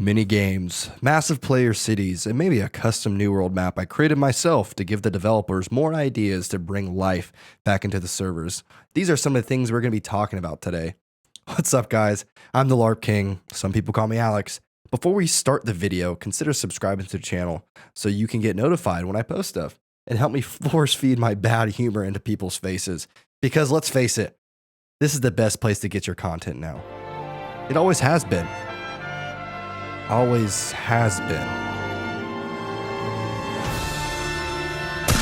Mini games, massive player cities, and maybe a custom New World map I created myself to give the developers more ideas to bring life back into the servers. These are some of the things we're going to be talking about today. What's up, guys? I'm the LARP King. Some people call me Alex. Before we start the video, consider subscribing to the channel so you can get notified when I post stuff and help me force feed my bad humor into people's faces. Because let's face it, this is the best place to get your content now. It always has been. Always has been.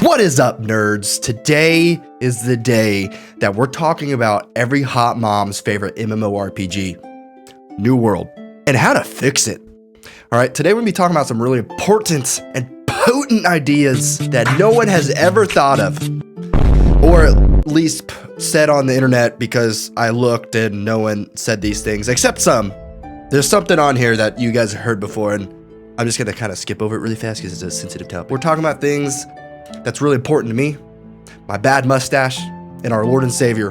What is up, nerds? Today is the day that we're talking about every hot mom's favorite MMORPG, New World, and how to fix it. All right, today we're gonna be talking about some really important and potent ideas that no one has ever thought of, or at least said on the internet, because I looked and no one said these things except some. There's something on here that you guys have heard before, and I'm just gonna kind of skip over it really fast because it's a sensitive topic. We're talking about things that's really important to me, my bad mustache, and our Lord and Savior.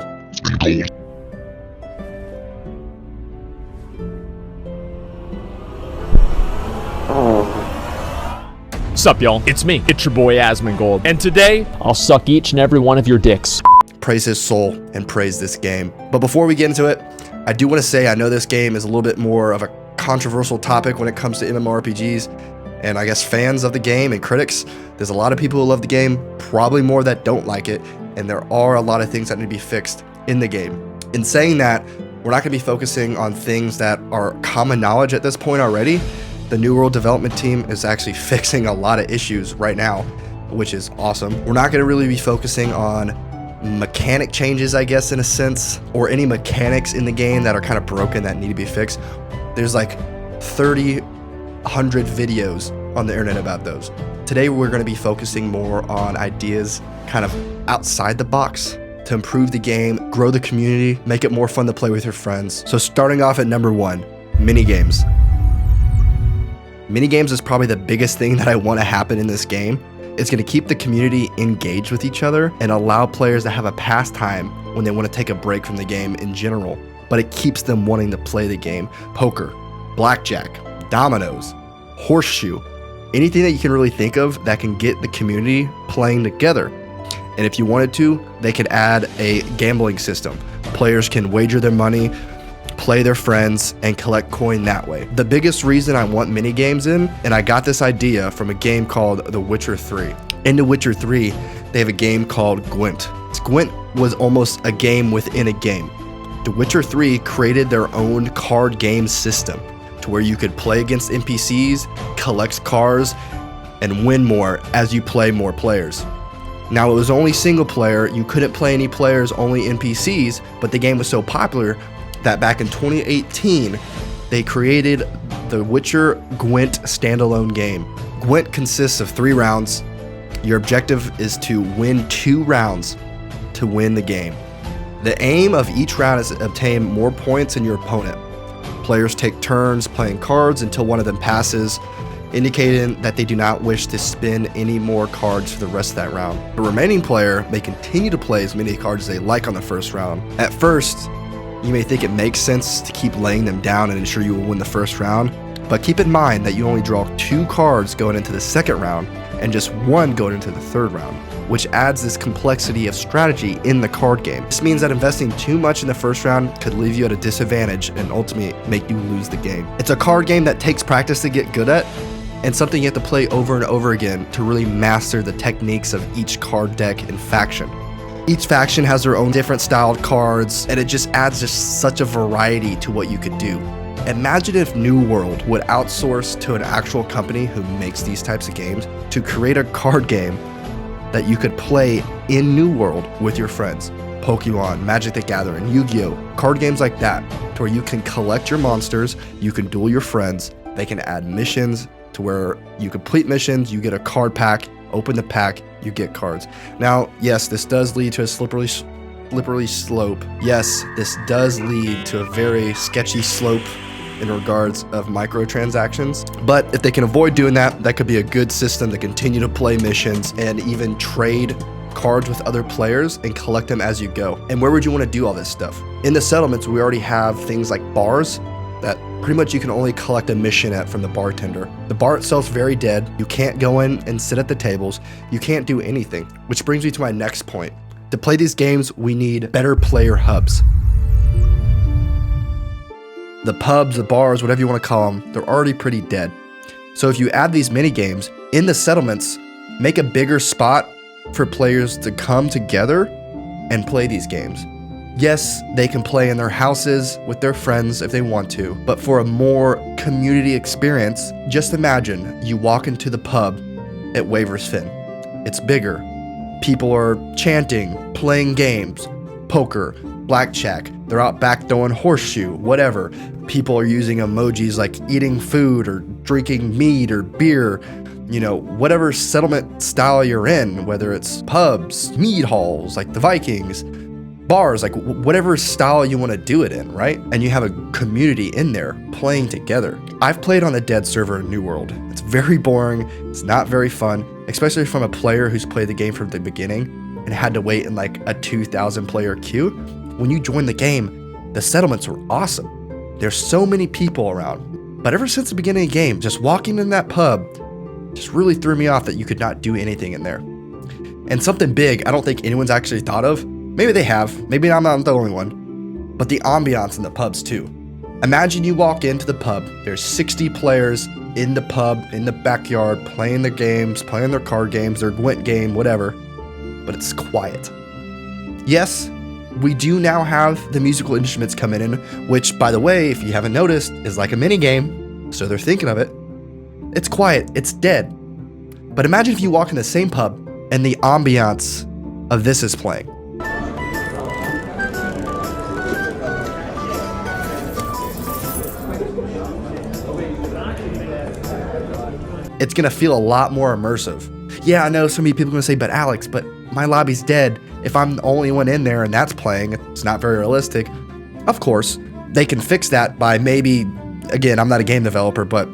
Sup, y'all? It's me. It's your boy Asmongold, and today I'll suck each and every one of your dicks. Praise his soul and praise this game. But before we get into it, I do want to say I know this game is a little bit more of a controversial topic when it comes to MMORPGs, and I guess fans of the game and critics. There's a lot of people who love the game, probably more that don't like it, and there are a lot of things that need to be fixed in the game. In saying that, we're not going to be focusing on things that are common knowledge at this point already. The New World development team is actually fixing a lot of issues right now, which is awesome. We're not going to really be focusing on mechanic changes, I guess, in a sense, or any mechanics in the game that are kind of broken that need to be fixed. There's like 100 videos on the internet about those. Today we're going to be focusing more on ideas kind of outside the box to improve the game, grow the community, make it more fun to play with your friends. So starting off at number 1, mini games. Mini games is probably the biggest thing that I want to happen in this game. It's going to keep the community engaged with each other and allow players to have a pastime when they want to take a break from the game in general, but it keeps them wanting to play the game. Poker, blackjack, dominoes, horseshoe, anything that you can really think of that can get the community playing together. And if you wanted to, they could add a gambling system. Players can wager their money, play their friends, and collect coin that way. The biggest reason I want mini games in, and I got this idea from a game called The Witcher 3. In The Witcher 3, they have a game called Gwent. Gwent was almost a game within a game. The Witcher 3 created their own card game system to where you could play against NPCs, collect cards, and win more as you play more players. Now, it was only single player, you couldn't play any players, only NPCs, but the game was so popular that back in 2018, they created the Witcher Gwent standalone game. Gwent consists of 3 rounds. Your objective is to win 2 rounds to win the game. The aim of each round is to obtain more points than your opponent. Players take turns playing cards until one of them passes, indicating that they do not wish to spin any more cards for the rest of that round. The remaining player may continue to play as many cards as they like on the first round. At first, you may think it makes sense to keep laying them down and ensure you will win the first round, but keep in mind that you only draw 2 cards going into the second round and just 1 going into the third round, which adds this complexity of strategy in the card game. This means that investing too much in the first round could leave you at a disadvantage and ultimately make you lose the game. It's a card game that takes practice to get good at, and something you have to play over and over again to really master the techniques of each card deck and faction. Each faction has their own different styled cards, and it just adds just such a variety to what you could do. Imagine if New World would outsource to an actual company who makes these types of games to create a card game that you could play in New World with your friends. Pokemon, Magic the Gathering, Yu-Gi-Oh! Card games like that, to where you can collect your monsters, you can duel your friends, they can add missions to where you complete missions, you get a card pack, open the pack, you get cards. Now, yes, this does lead to a slippery slope. Yes, this does lead to a very sketchy slope in regards of microtransactions. But if they can avoid doing that, that could be a good system to continue to play missions and even trade cards with other players and collect them as you go. And where would you want to do all this stuff? In the settlements, we already have things like bars that pretty much you can only collect a mission at from the bartender. The bar itself's very dead. You can't go in and sit at the tables. You can't do anything, which brings me to my next point. To play these games, we need better player hubs. The pubs, the bars, whatever you want to call them, they're already pretty dead. So if you add these mini games in the settlements, make a bigger spot for players to come together and play these games. Yes, they can play in their houses with their friends if they want to, but for a more community experience, just imagine you walk into the pub at Waver's Fin. It's bigger. People are chanting, playing games, poker, blackjack. They're out back throwing horseshoe, whatever. People are using emojis like eating food or drinking mead or beer. You know, whatever settlement style you're in, whether it's pubs, mead halls, like the Vikings, bars, like whatever style you want to do it in, right? And you have a community in there playing together. I've played on a dead server in New World. It's very boring. It's not very fun, especially from a player who's played the game from the beginning and had to wait in like a 2,000 player queue. When you join the game, the settlements were awesome. There's so many people around. But ever since the beginning of the game, just walking in that pub just really threw me off that you could not do anything in there. And something big I don't think anyone's actually thought of. Maybe they have. Maybe I'm not the only one. But the ambiance in the pubs too. Imagine you walk into the pub. There's 60 players in the pub, in the backyard, playing their games, playing their card games, their Gwent game, whatever. But it's quiet. Yes, we do now have the musical instruments coming in, which, by the way, if you haven't noticed, is like a mini game. So they're thinking of it. It's quiet. It's dead. But imagine if you walk in the same pub and the ambiance of this is playing. It's gonna feel a lot more immersive. Yeah, I know so many people are gonna say, but Alex, but my lobby's dead. If I'm the only one in there and that's playing, it's not very realistic. Of course, they can fix that by maybe, again, I'm not a game developer, but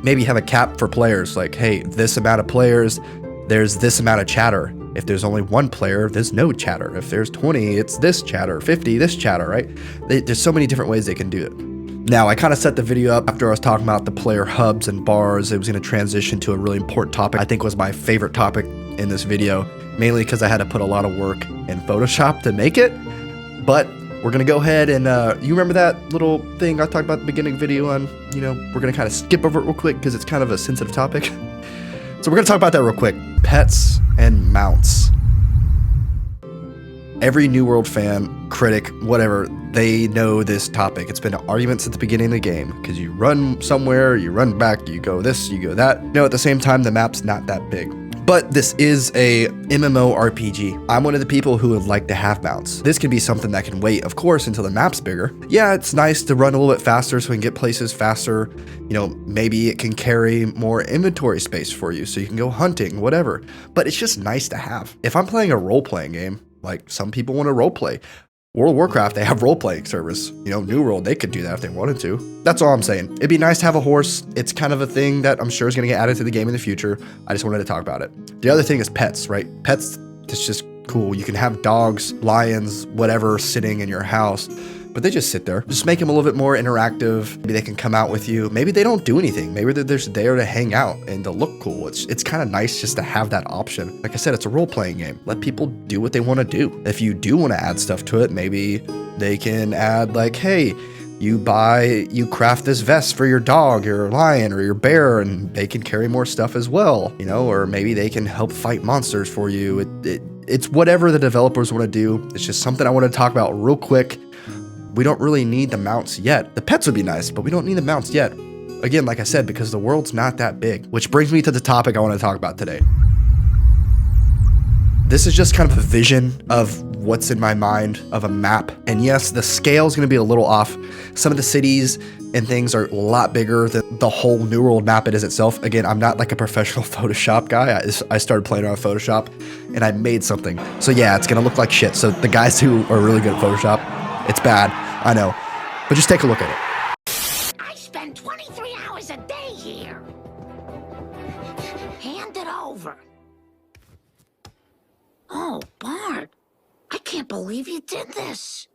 maybe have a cap for players. Like, hey, this amount of players, there's this amount of chatter. If there's only one player, there's no chatter. If there's 20, it's this chatter. 50, this chatter, right? There's so many different ways they can do it. Now, I kind of set the video up after I was talking about the player hubs and bars. It was going to transition to a really important topic. I think was my favorite topic in this video, mainly because I had to put a lot of work in Photoshop to make it. But we're going to go ahead and, you remember that little thing I talked about at the beginning video on, you know, we're going to kind of skip over it real quick because it's kind of a sensitive topic. So we're going to talk about that real quick. Pets and mounts. Every New World fan, critic, whatever, they know this topic. It's been an argument since the beginning of the game because you run somewhere, you run back, you go this, you go that. No, at the same time, the map's not that big. But this is a MMORPG. I'm one of the people who would like to have mounts. This can be something that can wait, of course, until the map's bigger. Yeah, it's nice to run a little bit faster so we can get places faster. You know, maybe it can carry more inventory space for you so you can go hunting, whatever. But it's just nice to have. If I'm playing a role-playing game, like some people want to roleplay. World of Warcraft, they have role-playing servers. You know, New World, they could do that if they wanted to. That's all I'm saying. It'd be nice to have a horse. It's kind of a thing that I'm sure is going to get added to the game in the future. I just wanted to talk about it. The other thing is pets, right? Pets, it's just cool. You can have dogs, lions, whatever sitting in your house, but they just sit there. Just make them a little bit more interactive. Maybe they can come out with you. Maybe they don't do anything. Maybe they're just there to hang out and to look cool. It's kind of nice just to have that option. Like I said, it's a role-playing game. Let people do what they want to do. If you do want to add stuff to it, maybe they can add like, hey, you craft this vest for your dog, your lion, or your bear, and they can carry more stuff as well, you know, or maybe they can help fight monsters for you. It's whatever the developers want to do. It's just something I want to talk about real quick. We don't really need the mounts yet. The pets would be nice, but we don't need the mounts yet. Again, like I said, because the world's not that big, which brings me to the topic I want to talk about today. This is just kind of a vision of what's in my mind of a map. And yes, the scale is going to be a little off. Some of the cities and things are a lot bigger than the whole New World map it is itself. Again, I'm not like a professional Photoshop guy. I started playing around Photoshop and I made something. So yeah, it's going to look like shit. So the guys who are really good at Photoshop, it's bad, I know. But just take a look at it. I spend 23 hours a day here. Hand it over. Oh, Bart, I can't believe you did this.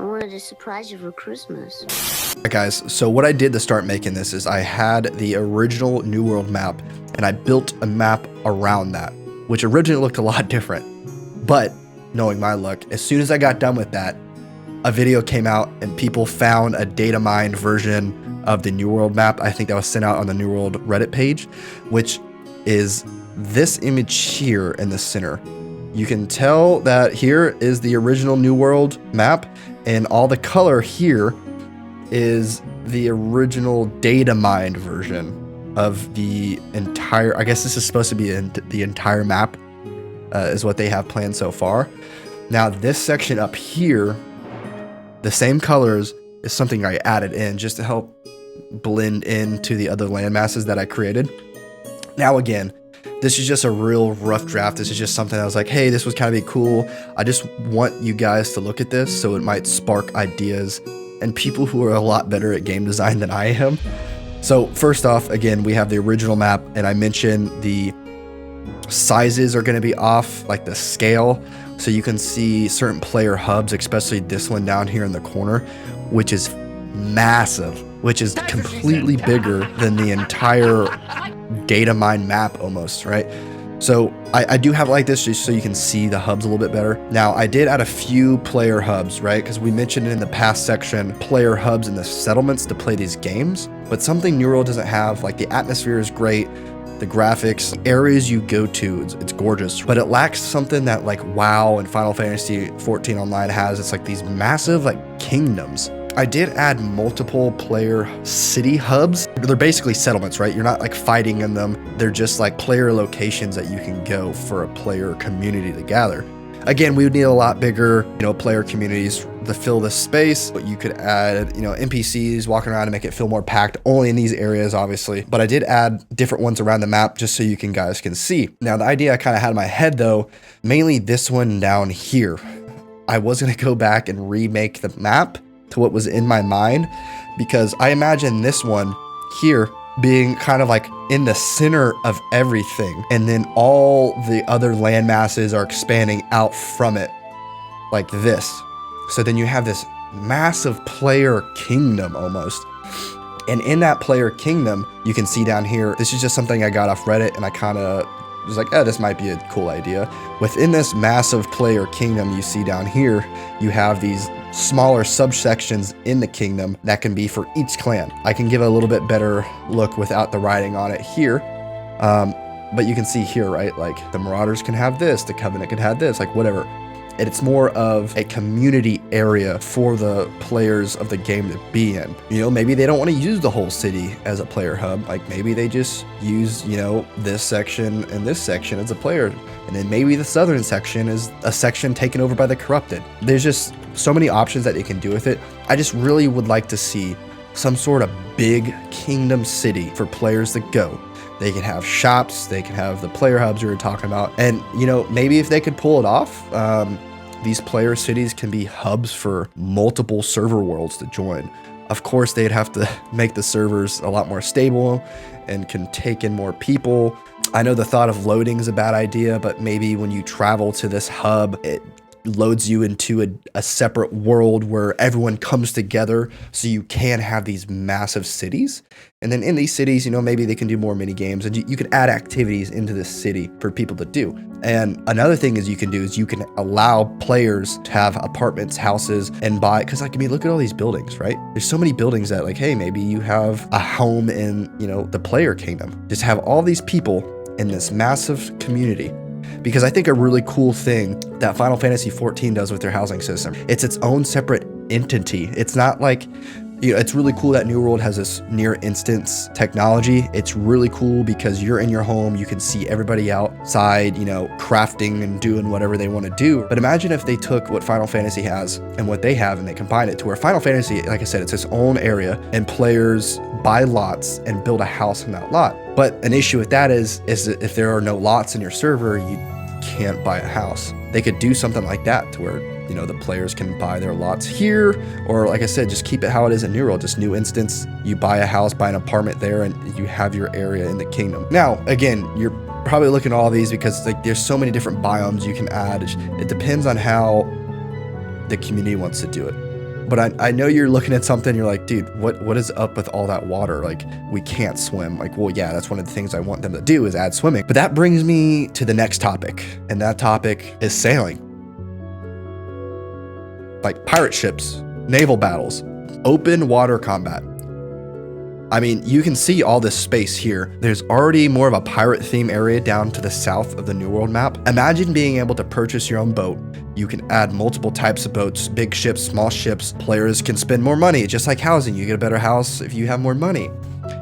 I wanted to surprise you for Christmas. Alright guys, so what I did to start making this is I had the original New World map and I built a map around that, which originally looked a lot different. But knowing my luck, as soon as I got done with that, a video came out and people found a data mined version of the New World map. I think that was sent out on the New World Reddit page, which is this image here in the center. You can tell that here is the original New World map, and all the color here is the original data mined version of the entire, I guess this is supposed to be the entire map, is what they have planned so far. Now this section up here, the same colors, is something I added in just to help blend into the other land masses that I created. Now again, this is just a real rough draft. This is just something I was like, hey, this was kind of be cool. I just want you guys to look at this so it might spark ideas and people who are a lot better at game design than I am. So first off, again, we have the original map, and I mentioned the sizes are going to be off, like the scale. So you can see certain player hubs, especially this one down here in the corner, which is massive, which is completely bigger than the entire data mine map almost, right? So I do have it like this just so you can see the hubs a little bit better. Now I did add a few player hubs, right? Because we mentioned in the past section, player hubs in the settlements to play these games, but something New World doesn't have, like the atmosphere is great, the graphics, areas you go to, it's gorgeous, but it lacks something that like WoW and Final Fantasy 14 Online has. It's like these massive like kingdoms. I did add multiple player city hubs. They're basically settlements, right? You're not like fighting in them. They're just like player locations that you can go for a player community to gather. Again, we would need a lot bigger, player communities to fill this space, but you could add, NPCs walking around to make it feel more packed, only in these areas, obviously. But I did add different ones around the map just so you guys can see. Now, the idea I kind of had in my head though, mainly this one down here. I was gonna go back and remake the map to what was in my mind, because I imagine this one here being kind of like in the center of everything, and then all the other land masses are expanding out from it like this. So then you have this massive player kingdom almost. And in that player kingdom, you can see down here, this is just something I got off Reddit, and I kind of was like, this might be a cool idea. Within this massive player kingdom you see down here, you have these smaller subsections in the kingdom that can be for each clan. I can give a little bit better look without the writing on it here. But you can see here, right? Like the Marauders can have this, the Covenant can have this, like whatever. And it's more of a community area for the players of the game to be in. Maybe they don't want to use the whole city as a player hub. Like maybe they just use, this section and this section as a player. And then maybe the southern section is a section taken over by the corrupted. There's just so many options that they can do with it. I just really would like to see some sort of big kingdom city for players to go. They can have shops, they can have the player hubs we were talking about. And, maybe if they could pull it off, these player cities can be hubs for multiple server worlds to join. Of course, they'd have to make the servers a lot more stable and can take in more people. I know the thought of loading is a bad idea, but maybe when you travel to this hub, it loads you into a separate world where everyone comes together so you can have these massive cities. And then in these cities, maybe they can do more mini games, and you can add activities into this city for people to do. And another thing is you can allow players to have apartments, houses, and buy, because look at all these buildings, right? There's so many buildings that hey, maybe you have a home in, the player kingdom. Just have all these people in this massive community. Because I think a really cool thing that Final Fantasy 14 does with their housing system, it's its own separate entity. It's not like, it's really cool that New World has this near instance technology. It's really cool because you're in your home, you can see everybody outside, crafting and doing whatever they want to do. But imagine if they took what Final Fantasy has and what they have and they combine it to where Final Fantasy, like I said, it's its own area and players buy lots and build a house in that lot. But an issue with that is that if there are no lots in your server, you can't buy a house. They could do something like that to where, the players can buy their lots here, or like I said, just keep it how it is in New World, just new instance, you buy a house, buy an apartment there, and you have your area in the kingdom. Now, again, you're probably looking at all these because there's so many different biomes you can add. It depends on how the community wants to do it. But I know you're looking at something, you're like, dude, what is up with all that water? Like, we can't swim. Like, well, yeah, that's one of the things I want them to do is add swimming. But that brings me to the next topic, and that topic is sailing. Like pirate ships, naval battles, open water combat. I mean, you can see all this space here. There's already more of a pirate theme area down to the south of the New World map. Imagine being able to purchase your own boat. You can add multiple types of boats, big ships, small ships. Players can spend more money, just like housing. You get a better house if you have more money.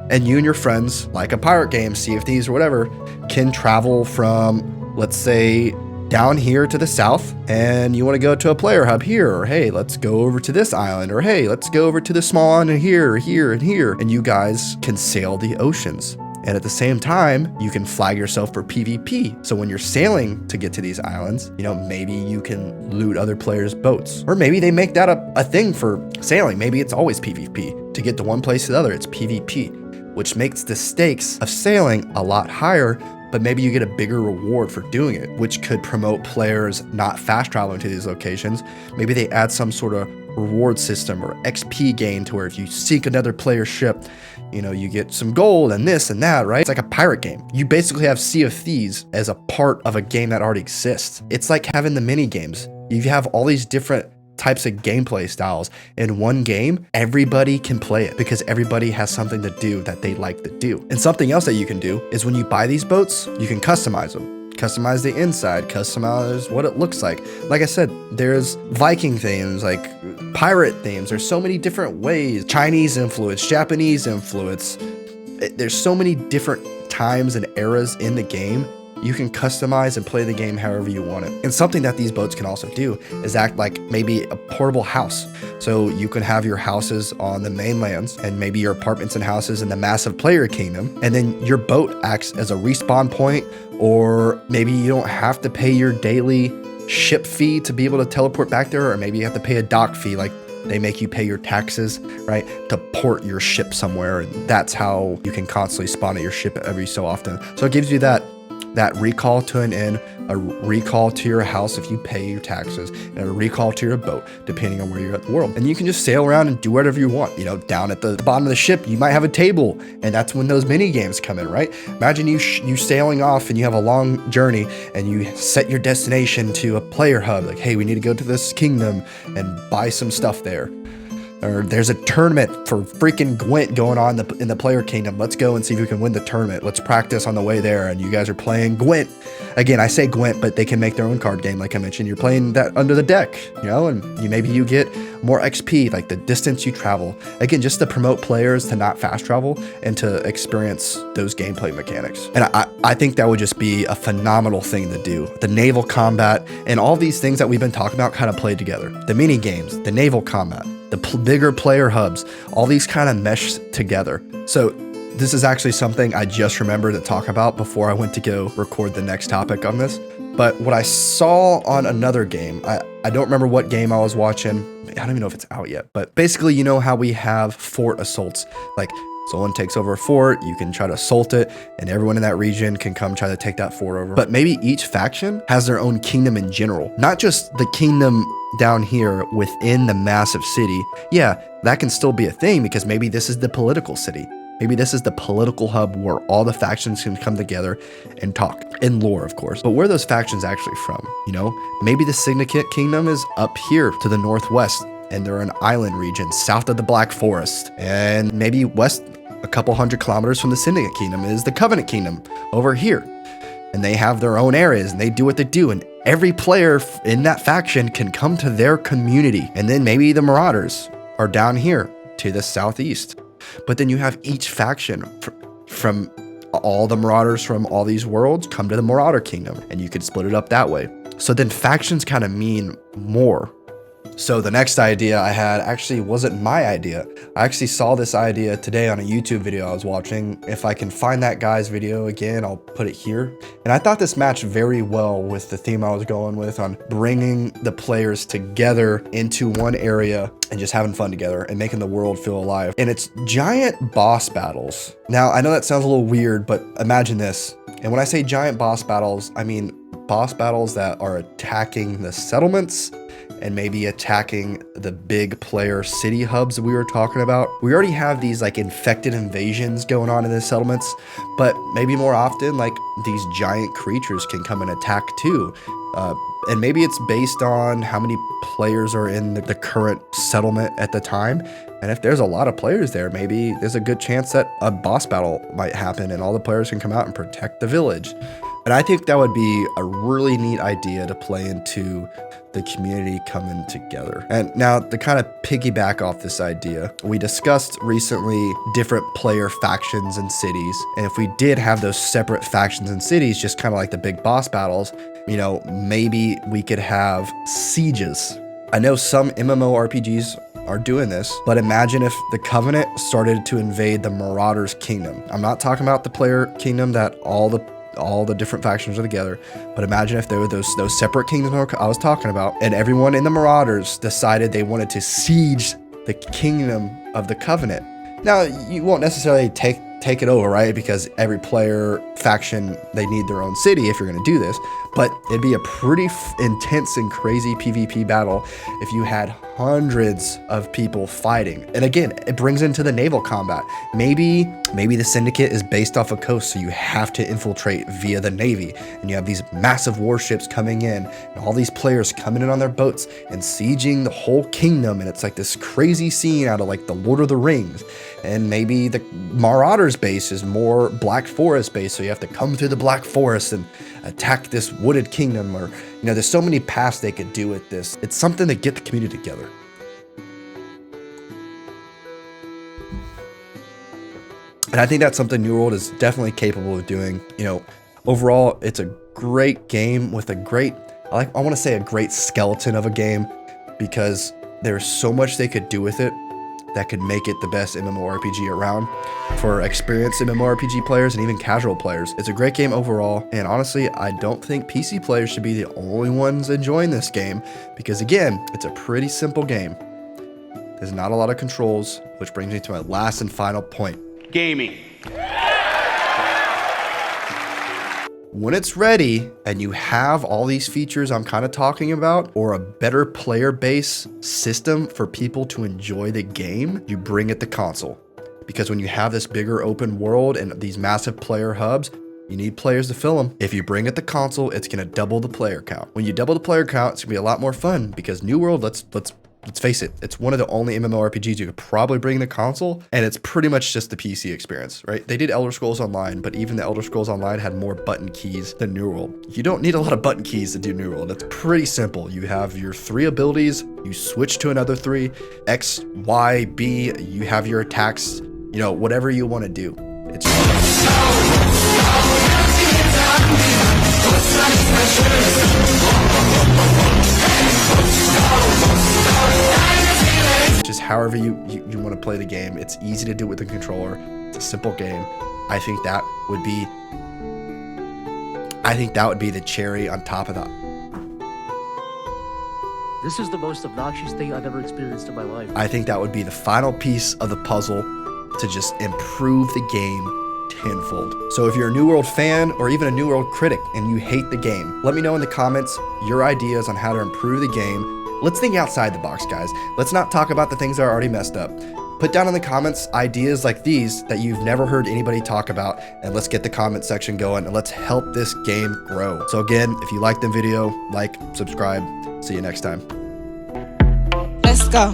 And you and your friends, like a pirate game, Sea of Thieves or whatever, can travel from, let's say, down here to the south, and you want to go to a player hub here, or hey, let's go over to this island, or hey, let's go over to the small island here, here, and here, and you guys can sail the oceans. And at the same time, you can flag yourself for PvP. So when you're sailing to get to these islands, you know, maybe you can loot other players' boats, or maybe they make that a thing for sailing. Maybe it's always PvP. To get to one place to the other, it's PvP, which makes the stakes of sailing a lot higher, but maybe you get a bigger reward for doing it, which could promote players not fast traveling to these locations. Maybe they add some sort of reward system or XP gain to where if you sink another player's ship, you know, you get some gold and this and that, right? It's like a pirate game. You basically have Sea of Thieves as a part of a game that already exists. It's like having the mini games. You have all these different types of gameplay styles in one game. Everybody can play it because everybody has something to do that they like to do. And something else that you can do is when you buy these boats, you can customize them. Customize the inside, customize what it looks like. Like I said, there's Viking themes, like pirate themes. There's so many different ways. Chinese influence, Japanese influence. There's so many different times and eras in the game. You can customize and play the game however you want it. And something that these boats can also do is act like maybe a portable house. So you can have your houses on the mainlands and maybe your apartments and houses in the massive player kingdom. And then your boat acts as a respawn point, or maybe you don't have to pay your daily ship fee to be able to teleport back there, or maybe you have to pay a dock fee, like they make you pay your taxes, right, to port your ship somewhere. And that's how you can constantly spawn at your ship every so often. So it gives you that recall to an inn, a recall to your house if you pay your taxes, and a recall to your boat, depending on where you're at the world. And you can just sail around and do whatever you want. You know, down at the bottom of the ship, you might have a table, and that's when those mini games come in, right? Imagine you sailing off and you have a long journey and you set your destination to a player hub, like, hey, we need to go to this kingdom and buy some stuff there. Or there's a tournament for freaking Gwent going on in the player kingdom. Let's go and see if we can win the tournament. Let's practice on the way there. And you guys are playing Gwent. Again, I say Gwent, but they can make their own card game. Like I mentioned, you're playing that under the deck, you know, and maybe you get more XP, like the distance you travel. Again, just to promote players to not fast travel and to experience those gameplay mechanics. And I think that would just be a phenomenal thing to do. The naval combat and all these things that we've been talking about kind of played together. The mini games, the naval combat, the bigger player hubs, all these kind of mesh together. So this is actually something I just remembered to talk about before I went to go record the next topic on this. But what I saw on another game, I don't remember what game I was watching. I don't even know if it's out yet. But basically, you know how we have fort assaults. Like someone takes over a fort, you can try to assault it, and everyone in that region can come try to take that fort over. But maybe each faction has their own kingdom in general, not just the kingdom down here within the massive city. Yeah, that can still be a thing because maybe this is the political city. Maybe this is the political hub where all the factions can come together and talk. In lore, of course. But where are those factions actually from? You know, maybe the Syndicate Kingdom is up here to the northwest, and they're an island region south of the Black Forest. And maybe west, a couple 100 kilometers from the Syndicate Kingdom, is the Covenant Kingdom over here. And they have their own areas and they do what they do. And every player in that faction can come to their community. And then maybe the Marauders are down here to the southeast. But then you have each faction from all the Marauders from all these worlds come to the Marauder Kingdom, and you could split it up that way. So then factions kind of mean more. So the next idea I had actually wasn't my idea. I actually saw this idea today on a YouTube video I was watching. If I can find that guy's video again, I'll put it here. And I thought this matched very well with the theme I was going with on bringing the players together into one area and just having fun together and making the world feel alive. And it's giant boss battles. Now, I know that sounds a little weird, but imagine this. And when I say giant boss battles, I mean boss battles that are attacking the settlements and maybe attacking the big player city hubs that we were talking about. We already have these like infected invasions going on in the settlements, but maybe more often like these giant creatures can come and attack too. And maybe it's based on how many players are in the current settlement at the time. And if there's a lot of players there, maybe there's a good chance that a boss battle might happen and all the players can come out and protect the village. And I think that would be a really neat idea to play into the community coming together. And now to kind of piggyback off this idea, we discussed recently different player factions and cities. And if we did have those separate factions and cities, just kind of like the big boss battles, you know, maybe we could have sieges. I know some MMORPGs are doing this, but imagine if the Covenant started to invade the Marauders Kingdom. I'm not talking about the player kingdom that all the different factions are together, but imagine if there were those separate kingdoms I was talking about, and everyone in the Marauders decided they wanted to siege the kingdom of the Covenant. Now, you won't necessarily take it over, right? Because every player faction, they need their own city if you're going to do this, but it'd be a pretty intense and crazy PvP battle if you had hundreds of people fighting. And again, it brings into the naval combat. Maybe the syndicate is based off a coast, so you have to infiltrate via the navy, and you have these massive warships coming in and all these players coming in on their boats and sieging the whole kingdom, and it's like this crazy scene out of like the Lord of the Rings. And maybe the Marauders base is more Black Forest based, so you have to come through the Black Forest and attack this wooded kingdom, or you know, there's so many paths they could do with this. It's something to get the community together. And I think that's something New World is definitely capable of doing. You know, overall, it's a great game with a great, I want to say a great skeleton of a game, because there's so much they could do with it that could make it the best MMORPG around for experienced MMORPG players and even casual players. It's a great game overall, and honestly, I don't think PC players should be the only ones enjoying this game, because again, it's a pretty simple game. There's not a lot of controls, which brings me to my last and final point. Gaming. When it's ready and you have all these features I'm kind of talking about, or a better player base system for people to enjoy the game, you bring it to console. Because when you have this bigger open world and these massive player hubs, you need players to fill them. If you bring it to console, it's gonna double the player count. When you double the player count, it's gonna be a lot more fun, because New World, let's face it, it's one of the only MMORPGs you could probably bring to console, and it's pretty much just the PC experience, right? They did Elder Scrolls Online, but even the Elder Scrolls Online had more button keys than New World. You don't need a lot of button keys to do New World. It's pretty simple. You have your 3 abilities, you switch to another 3, X, Y, B, you have your attacks, you know, whatever you want to do. It's just however you want to play the game. It's easy to do with the controller. It's a simple game. I think that would be the cherry on top of that. This is the most obnoxious thing I've ever experienced in my life. I think that would be the final piece of the puzzle to just improve the game tenfold. So if you're a New World fan or even a New World critic and you hate the game, let me know in the comments your ideas on how to improve the game. Let's think outside the box, guys. Let's not talk about the things that are already messed up. Put down in the comments ideas like these that you've never heard anybody talk about, and let's get the comment section going, and let's help this game grow. So again, if you liked the video, like, subscribe. See you next time. Let's go.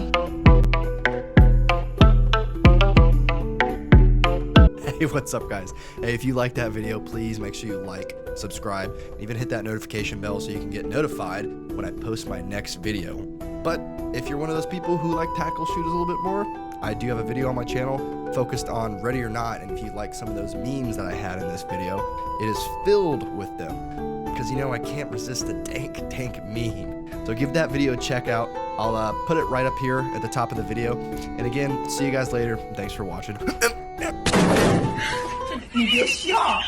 Hey, what's up, guys? Hey, if you liked that video, please make sure you like, subscribe, and even hit that notification bell so you can get notified when I post my next video. But if you're one of those people who like tackle shooters a little bit more, I do have a video on my channel focused on Ready or Not, and if you like some of those memes that I had in this video, it is filled with them. Because, you know, I can't resist the dank meme. So give that video a check out. I'll put it right up here at the top of the video. And again, see you guys later. Thanks for watching. You get shot.